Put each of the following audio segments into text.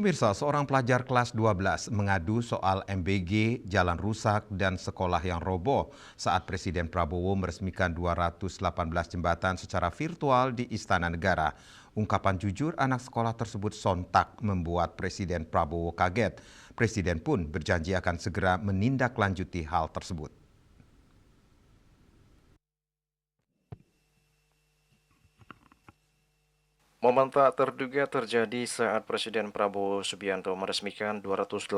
Pemirsa, seorang pelajar kelas 12 mengadu soal MBG, jalan rusak, dan sekolah yang roboh saat Presiden Prabowo meresmikan 218 jembatan secara virtual di Istana Negara. Ungkapan jujur anak sekolah tersebut sontak membuat Presiden Prabowo kaget. Presiden pun berjanji akan segera menindaklanjuti hal tersebut. Momen tak terduga terjadi saat Presiden Prabowo Subianto meresmikan 218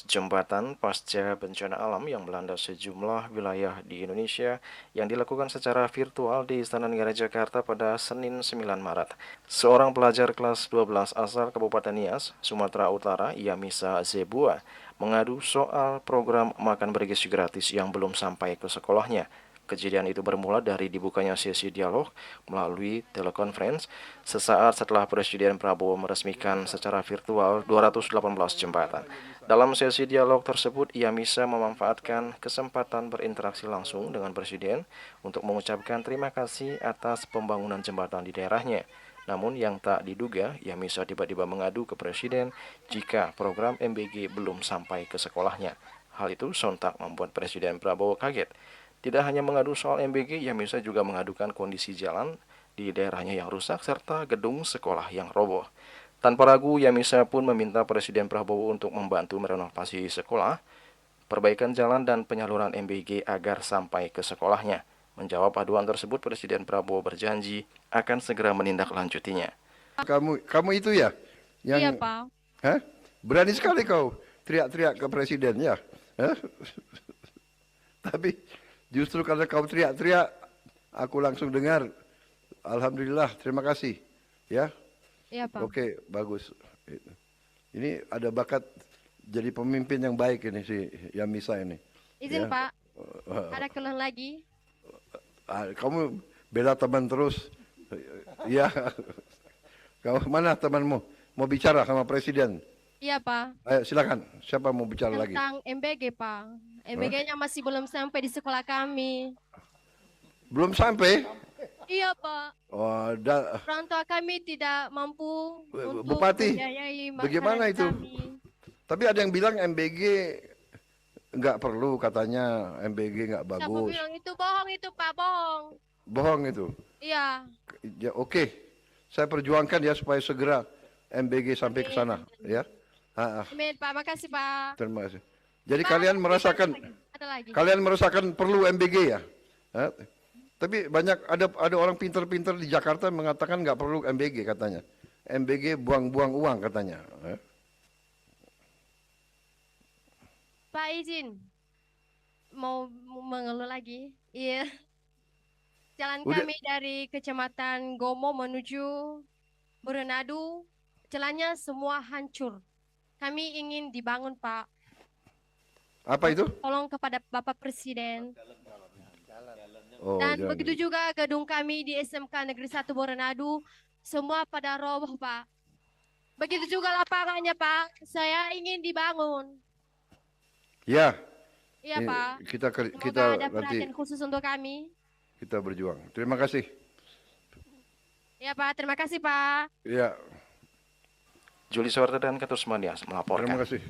jembatan pasca bencana alam yang melanda sejumlah wilayah di Indonesia yang dilakukan secara virtual di Istana Negara Jakarta pada Senin 9 Maret. Seorang pelajar kelas 12 asal Kabupaten Nias, Sumatera Utara, Yamisa Zebua, mengadu soal program makan bergizi gratis yang belum sampai ke sekolahnya. Kejadian itu bermula dari dibukanya sesi dialog melalui telekonferensi sesaat setelah Presiden Prabowo meresmikan secara virtual 218 jembatan. Dalam sesi dialog tersebut, Yamisa memanfaatkan kesempatan berinteraksi langsung dengan Presiden untuk mengucapkan terima kasih atas pembangunan jembatan di daerahnya. Namun yang tak diduga, Yamisa tiba-tiba mengadu ke Presiden jika program MBG belum sampai ke sekolahnya. Hal itu sontak membuat Presiden Prabowo kaget. Tidak hanya mengadu soal MBG, Yamisa juga mengadukan kondisi jalan di daerahnya yang rusak serta gedung sekolah yang roboh. Tanpa ragu, Yamisa pun meminta Presiden Prabowo untuk membantu merenovasi sekolah, perbaikan jalan dan penyaluran MBG agar sampai ke sekolahnya. Menjawab aduan tersebut, Presiden Prabowo berjanji akan segera menindaklanjutinya. Kamu itu ya, Iya, yang, Pak. hah? Berani sekali kau teriak-teriak ke presiden ya, hah? Tapi justru karena kau teriak-teriak, aku langsung dengar. Alhamdulillah, terima kasih, ya. Iya, Pak. Oke, bagus. Ini ada bakat jadi pemimpin yang baik ini si Yamisa ini. Izin, Ya. Pak. Ada keluhan lagi? Kamu bela teman terus, ya. Kau mana temanmu? Mau bicara sama presiden? Iya, Pak. Ayo silakan. Siapa mau bicara lagi? Tentang MBG, Pak. MBG-nya masih belum sampai di sekolah kami. Belum sampai? Iya, Pak. Oh, Orang tua kami tidak mampu untuk Bupati, membiayai bagaimana makanan itu? kami. Tapi ada yang bilang MBG nggak perlu katanya, MBG nggak Siapa bagus. bilang itu bohong itu, Pak? Bohong. Bohong itu. Iya. Ya, oke. Saya perjuangkan ya supaya segera MBG sampai ke Amin. sana, ya. Amin, Pak. Makasih, Pak. Terima kasih. Jadi Pak, ada lagi. kalian merasakan perlu MBG ya? Hah? Tapi ada orang pinter-pinter di Jakarta mengatakan nggak perlu MBG katanya. MBG buang-buang uang katanya. Pak, izin. Mau mengeluh lagi? Iya. Jalan Udah, kami dari Kecamatan Gomo menuju Berenadu, jalannya semua hancur. Kami ingin dibangun, Pak. apa itu? Tolong kepada Bapak Presiden. Oh, Dan jangan. begitu juga gedung kami di SMK Negeri 1 Berenadu, semua pada roboh, Pak. Begitu juga lapangannya, Pak. Saya ingin dibangun. Ya, Iya, Pak. kita Semoga ada nanti perhatian khusus untuk kami. kita berjuang. Terima kasih. Iya, Pak. Terima kasih, Pak. Ya, Juli Soeharto dan Ketus Manias melaporkan. terima kasih.